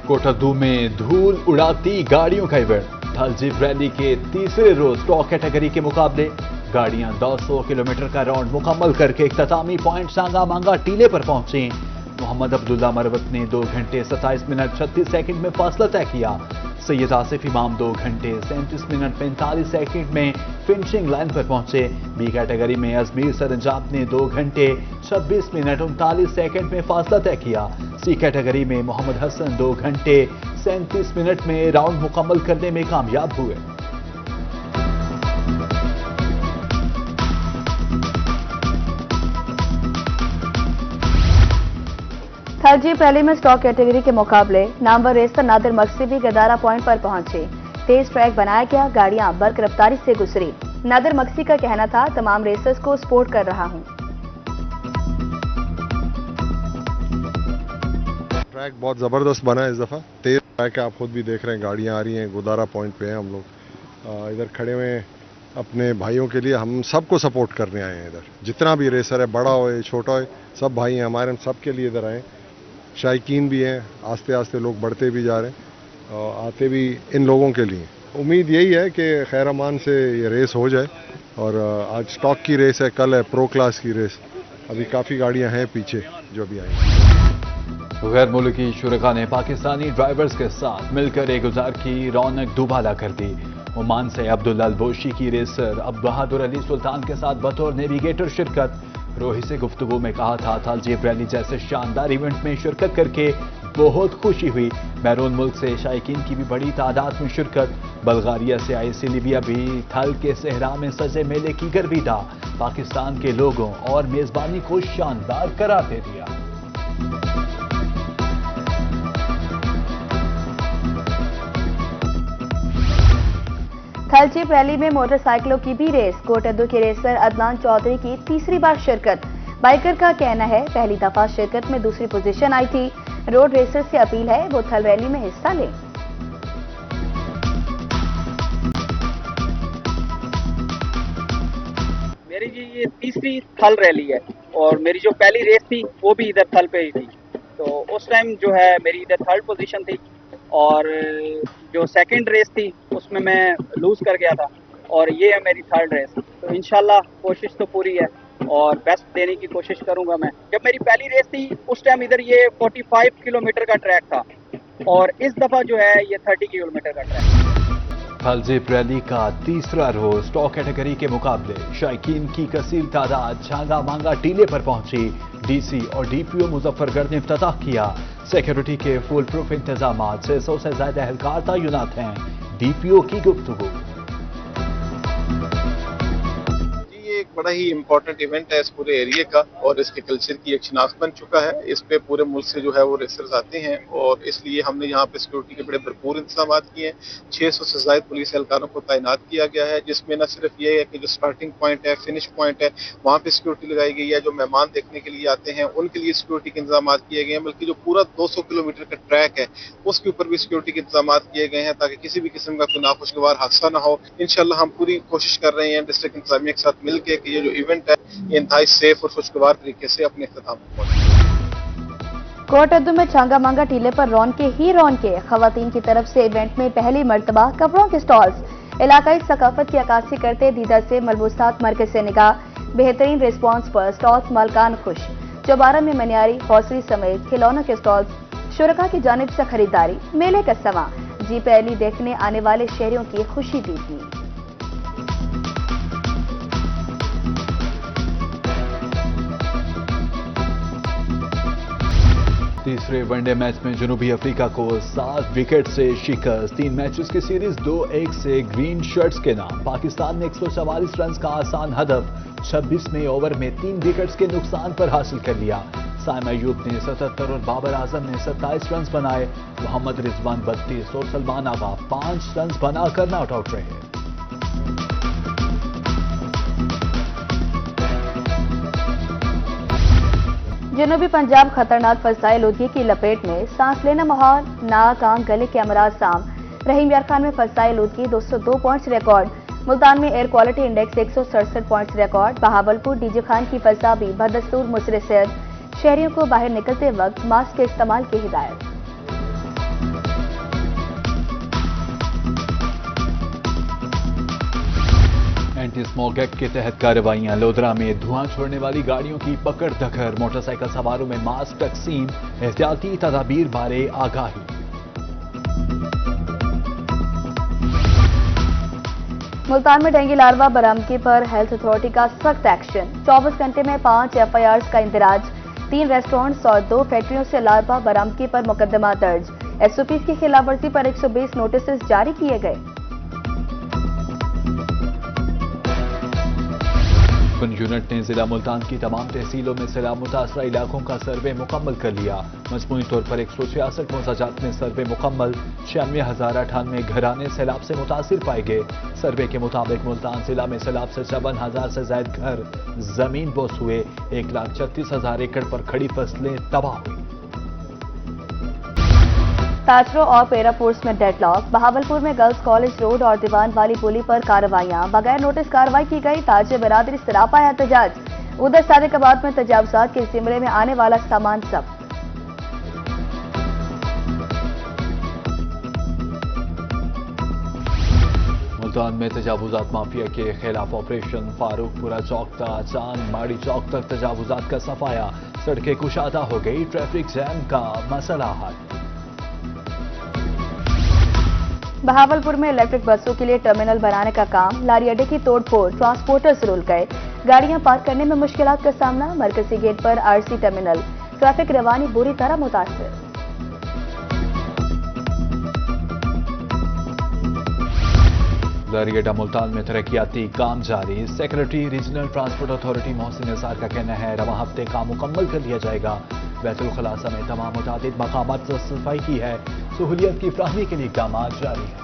कोटद्दू में धूल उड़ाती गाड़ियों का इवेंट। थल जीप रैली के तीसरे रोज स्टॉक कैटेगरी के मुकाबले गाड़ियां 200 किलोमीटर का राउंड मुकम्मल करके इख्तितामी पॉइंट सांगा मांगा टीले पर पहुंची। मोहम्मद अब्दुल्ला मरवत ने 2 घंटे 27 मिनट 36 सेकंड में फासला तय किया। सैयद आसिफ इमाम 2 घंटे 37 मिनट 45 सेकंड में फिनिशिंग लाइन पर पहुंचे। बी कैटेगरी में अजमेर सरंजाब ने 2 घंटे 26 मिनट 39 सेकंड में फासला तय किया। सी कैटेगरी में मोहम्मद हसन 2 घंटे 37 मिनट में राउंड मुकम्मल करने में कामयाब हुए। थल जीप रैली में स्टॉक कैटेगरी के मुकाबले नामवर रेसर नादिर मक्सी भी गदारा पॉइंट पर पहुंचे। तेज ट्रैक बनाया गया, गाड़ियां बर्क रफ्तारी से गुजरी। नादिर मक्सी का कहना था, तमाम रेसर्स को सपोर्ट कर रहा हूं। ट्रैक बहुत जबरदस्त बना है इस दफा, तेज ट्रैक है, आप खुद भी देख रहे हैं, गाड़ियां आ रही हैं। गोदारा पॉइंट पे हैं हम लोग, इधर खड़े हुए अपने भाइयों के लिए, हम सबको सपोर्ट करने आए हैं। इधर जितना भी रेसर है, बड़ा हो छोटा हो, सब भाई हैं हमारे, हम सब के लिए इधर आए। शायकीन भी हैं, आस्ते आस्ते लोग बढ़ते भी जा रहे हैं और आते भी इन लोगों के लिए। उम्मीद यही है कि खैर अमान से ये रेस हो जाए। और आज स्टॉक की रेस है, कल है प्रो क्लास की रेस। अभी काफ़ी गाड़ियां हैं पीछे जो भी आई। गैर मुल्की शुरका ने पाकिस्तानी ड्राइवर्स के साथ मिलकर एक गुजार की रौनक दुबाला कर दी। ओमान से अब्दुल्ला अल-बोशी की रेसर अब बहादुर अली सुल्तान के साथ बतौर नेविगेटर शिरकत। रोहित से गुफ्तगू में कहा था, थल जीप रैली जैसे शानदार इवेंट में शिरकत करके बहुत खुशी हुई। बैरून मुल्क से शायकीन की भी बड़ी तादाद में शिरकत। बल्गारिया से आए सिलिबिया भी थल के सहरा में सजे मेले की गर्विदा। पाकिस्तान के लोगों और मेजबानी को शानदार करार दे दिया। थल जीप रैली में मोटरसाइकिलों की भी रेस। कोटद्दू के रेसर अदनान चौधरी की तीसरी बार शिरकत। बाइकर का कहना है, पहली दफा शिरकत में दूसरी पोजीशन आई थी। रोड रेसर से अपील है, वो थल रैली में हिस्सा लें। मेरी जी ये तीसरी थल रैली है और मेरी जो पहली रेस थी वो भी इधर थल पे ही थी। तो उस टाइम जो है मेरी इधर थर्ड पोजीशन थी और जो सेकंड रेस थी उसमें मैं लूज कर गया था और ये है मेरी थर्ड रेस। तो इंशाल्लाह कोशिश तो पूरी है और बेस्ट देने की कोशिश करूंगा मैं। जब मेरी पहली रेस थी उस टाइम इधर ये 45 किलोमीटर का ट्रैक था और इस दफा जो है ये 30 किलोमीटर का ट्रैक है। थल जीप रैली का तीसरा रोज स्टॉक कैटेगरी के मुकाबले शायकीन की कसीर तादाद झांगा मांगा टीले पर पहुंची। डीसी और डीपीओ मुजफ्फरगढ़ ने इफ्तिताह किया। सिक्योरिटी के फुल प्रूफ इंतजाम, 600 से ज्यादा एहलकार तैनात हैं। डीपीओ की गुफ्तगू। एक बड़ा ही इम्पोर्टेंट इवेंट है इस पूरे एरिया का और इसके कल्चर की एक शिनाख्त बन चुका है। इस पे पूरे मुल्क से जो है वो रेसर्स आते हैं और इसलिए हमने यहाँ पे सिक्योरिटी के बड़े भरपूर इंतजाम किए हैं। 600 से ज्यादा पुलिस एहलकारों को तैनात किया गया है, जिसमें न सिर्फ ये है कि जो स्टार्टिंग पॉइंट है, फिनिश पॉइंट है, वहाँ पे सिक्योरिटी लगाई गई है। जो मेहमान देखने के लिए आते हैं उनके लिए सिक्योरिटी के इंतजाम किए गए हैं, बल्कि जो पूरा 200 किलोमीटर का ट्रैक है उसके ऊपर भी सिक्योरिटी के इंतजाम किए गए हैं ताकि किसी भी किस्म का कोई नाखुशगवार हादसा ना हो। इंशाल्लाह हम पूरी कोशिश कर रहे हैं डिस्ट्रिक्ट इंतजामिया के साथ मिलकर कि ये जो इवेंट है ये इंतहाई सेफ और खुशगवार तरीके से अपने इख्तिताम को पहुंचे। कोटद्दू में छांगा मांगा टीले पर रौनके ही रौनके। खवातीन की तरफ से इवेंट में पहली मर्तबा कपड़ों के स्टॉल्स। इलाकाई सकाफत की अक्कासी करते दीदा से मलबूसात मरकज से निगाह। बेहतरीन रिस्पॉन्स पर स्टॉल्स मालकान खुश। चौबारा में मनियारी, हौसरी समेत खिलौनों के स्टॉल्स। शुरका की जानिब से खरीदारी, मेले का समा। जीप रैली देखने आने वाले शहरियों की खुशी दी थी। तीसरे वनडे मैच में जनूबी अफ्रीका को 7 विकेट से शिकस्त। 3 मैचेस की सीरीज 2-1 से ग्रीन शर्ट्स के नाम। पाकिस्तान ने 144 रन का आसान हदफ 26वें ओवर में 3 विकेट्स के नुकसान पर हासिल कर लिया। साइम अयूब ने 77 और बाबर आजम ने 27 रन बनाए। मोहम्मद रिजवान 32 और सलमान आगा 5 रन बनाकर नॉट आउट रहे। जनूबी पंजाब खतरनाक फसाई आलूदगी की लपेट में। सांस लेना माहौल, नाक आंख गले के अमराज साम। रहीम यार खान में फसाई आलूदगी 202 पॉइंट्स रिकॉर्ड। मुल्तान में air quality index 167 points record. Bahawalpur DG Khan की फजा भी बदस्तूर मुसरे सेहत। शहरियों को बाहर निकलते वक्त मास्क के इस्तेमाल की हिदायत। एंटी स्मॉग एक्ट के तहत कार्रवाइयां। लोधरा में धुआं छोड़ने वाली गाड़ियों की पकड़ धकड़, मोटरसाइकिल सवारों में मास्क तकसीम, एहतियाती तदाबीर बारे आगाही। मुल्तान में डेंगू लार्वा बरामदगी पर हेल्थ अथॉरिटी का सख्त एक्शन। 24 घंटे में 5 FIRs का इंदराज। 3 रेस्टोरेंट्स और 2 फैक्ट्रियों से लार्वा बरामदगी पर मुकदमा दर्ज। SOPs की खिलाफवर्जी पर 120 नोटिस जारी किए गए। यूनिट ने जिला मुल्तान की तमाम तहसीलों में सैलाब मुतासरा इलाकों का सर्वे मुकम्मल कर लिया। मजमूई तौर पर 166 मोजाजात में सर्वे मुकम्मल। 96,098 घराने सैलाब से मुतासिर पाए गए। सर्वे के मुताबिक मुल्तान जिला में सैलाब से 54,000 से ज्यादा घर जमीन बोस हुए। 1,36,000 एकड़ पर खड़ी फसलें तबाह हुई। ताजरो और पेरापोर्ट्स में डेडलॉक। बहावलपुर में गर्ल्स कॉलेज रोड और दीवान वाली पुली पर कार्रवाइयां। बगैर नोटिस कार्रवाई की गई। ताजे बिरादरी सरापा एहतजाज। उधर सादिकाबाद में तजावुजात के जिम्मे में आने वाला सामान सब। मुल्तान में तजावुजात माफिया के खिलाफ ऑपरेशन। फारूकपुरा चौक ता चांद माड़ी चौक तक तजावुजात का सफाया। सड़कें कुशादा हो गई। ट्रैफिक जैम का मसला हल। बहावलपुर में इलेक्ट्रिक बसों के लिए टर्मिनल बनाने का काम। लारी अड्डे की तोड़फोड़। ट्रांसपोर्टर्स रुल गए। गाड़ियां पार्क करने में मुश्किलात का सामना। मरकजी गेट पर RC टर्मिनल। ट्रैफिक रवानी बुरी तरह मुतासर। लारी अड्डा मुल्तान में तरक्याती काम जारी। Secretary regional transport authority Mohsin Nisar का कहना है रवां हफ्ते काम मुकम्मल कर लिया जाएगा। बैतुल खलासा में तमाम मुताबिक मकामात से सफाई की है। सहूलियत की फ्राहमी के लिए इक़दाम जारी है।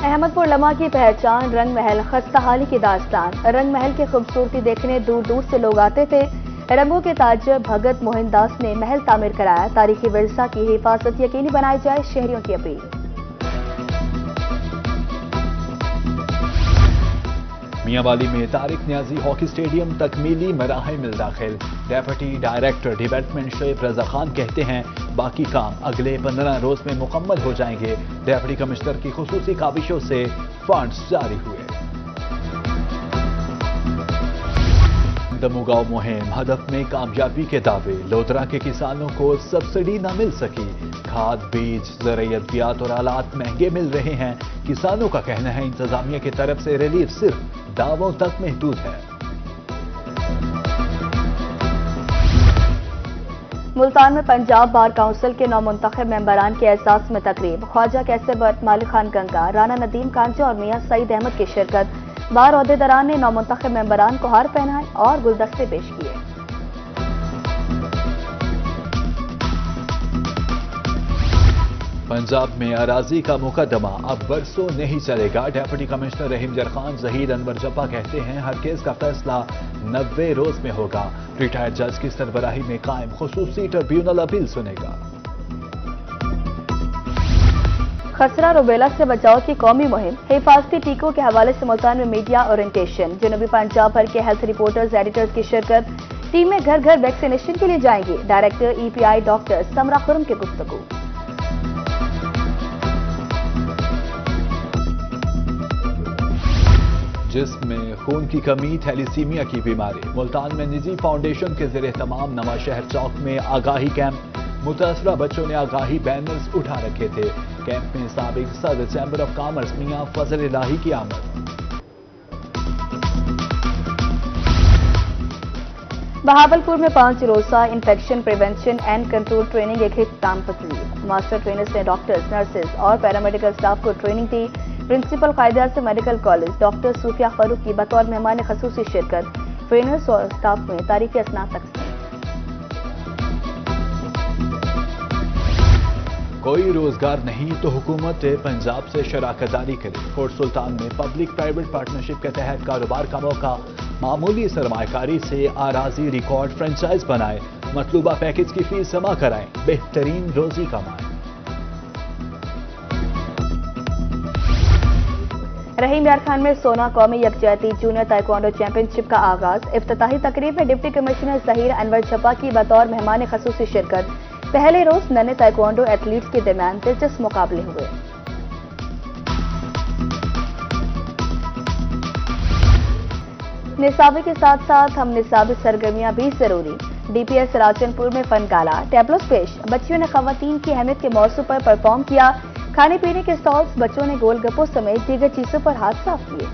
अहमदपुर लम्हा की पहचान रंग महल। खस्ताहाली की दास्तान। रंग महल की खूबसूरती देखने दूर दूर से लोग आते थे। रंगों के ताजर भगत मोहनदास ने महल तामीर कराया। तारीखी विरसा की हिफाजत यकीनी बनाई जाए, शहरियों की अपील। मियांवाली में तारिक न्याजी हॉकी स्टेडियम तकमीली मराहिल में दाखिल। Deputy director development Shoaib Raza Khan कहते हैं बाकी काम अगले 15 रोज में मुकम्मल हो जाएंगे। डेप्यूटी कमिश्नर की खुसूसी काविशों से फंड्स जारी हुए। दमुगांव मुहिम हदफ में कामयाबी के दावे। लोधरा के किसानों को सब्सिडी न मिल सकी। खाद बीज ज़राअत और आलात महंगे मिल रहे हैं। किसानों का कहना है इंतजामिया की तरफ से रिलीफ सिर्फ दावों तक महदूद है। मुल्तान में पंजाब बार काउंसिल के नौमुंतखब मेंबरान के एहसास में तकरीब। ख्वाजा कैसर भट्ट, मालिक खान गंगा, राना नदीम कांचा और मियां सईद अहमद की शिरकत। बार ओहदेदारान ने नौमुंतखब मेंबरान को हार पहनाए और गुलदस्ते पेश किए। पंजाब में अराजी का मुकदमा अब बरसों नहीं चलेगा। डेप्यूटी कमिश्नर रहीम जरखान जहीर अनवर जप्पा कहते हैं हर केस का फैसला 90 रोज में होगा। रिटायर्ड जज की सरबराही में कायम खुसूसी ट्रिब्यूनल अपील सुनेगा। खसरा रुबेला से बचाव की कौमी मुहिम। हिफाजती टीकों के हवाले से मुल्तान में मीडिया ओरिएंटेशन। जनूबी पंजाब भर के हेल्थ रिपोर्टर्स एडिटर्स की शिरकत। टीमें घर घर वैक्सीनेशन के लिए जाएंगी। डायरेक्टर EPI डॉक्टर समरा खुरम की गुफ्तगू। जिसमें खून की कमी थैलीसीमिया की बीमारी। मुल्तान में निजी फाउंडेशन के ज़रिए तमाम नवा शहर चौक में आगाही कैंप। मुतासरा बच्चों ने आगाही बैनर्स उठा रखे थे। कैंप में साबिक सदर चैम्बर ऑफ कॉमर्स मियां फजल इलाही की आमद। बहावलपुर में 5 रोजा infection prevention and control training एक इख्तिताम पजीर। मास्टर ट्रेनर्स ने डॉक्टर्स, नर्सेज और पैरामेडिकल स्टाफ को ट्रेनिंग दी। प्रिंसिपल कायदा मेडिकल कॉलेज डॉक्टर सूफिया फारूक की बतौर मेहमान खसूसी शिरकत। ट्रेनर्स और स्टाफ में तारीखी असनाद तकसीम। कोई रोजगार नहीं तो हुकूमत पंजाब से शराकतदारी करे। फोर्ट सुल्तान में पब्लिक प्राइवेट पार्टनरशिप के तहत कारोबार का मौका। मामूली सरमायाकारी से आराजी रिकॉर्ड फ्रेंचाइज बनाए। मतलूबा पैकेज की फीस जमा कराएं। बेहतरीन रोजी कमाएं। रहीम यार खान में सोना कौमी यकजहती जूनियर ताइक्वांडो चैंपियनशिप का आगाज। इफ्तिताही तकरीब में डिप्टी कमिश्नर जहीर अनवर जप्पा की बतौर मेहमान खसूसी शिरकत। पहले रोज नन्हे ताइक्वांडो एथलीट्स के दरमियान दिलचस्प मुकाबले हुए। निसाबी के साथ साथ हम निसाबी सरगर्मियां भी जरूरी। डीपीएस राजनपुर में फन गाला, टैबलोस पेश, बच्चियों ने खवातीन की अहमियत के मौजू पर परफॉर्म किया। खाने पीने के स्टॉल्स, बच्चों ने गोलगप्पों समेत दीगर चीजों पर हाथ साफ किए।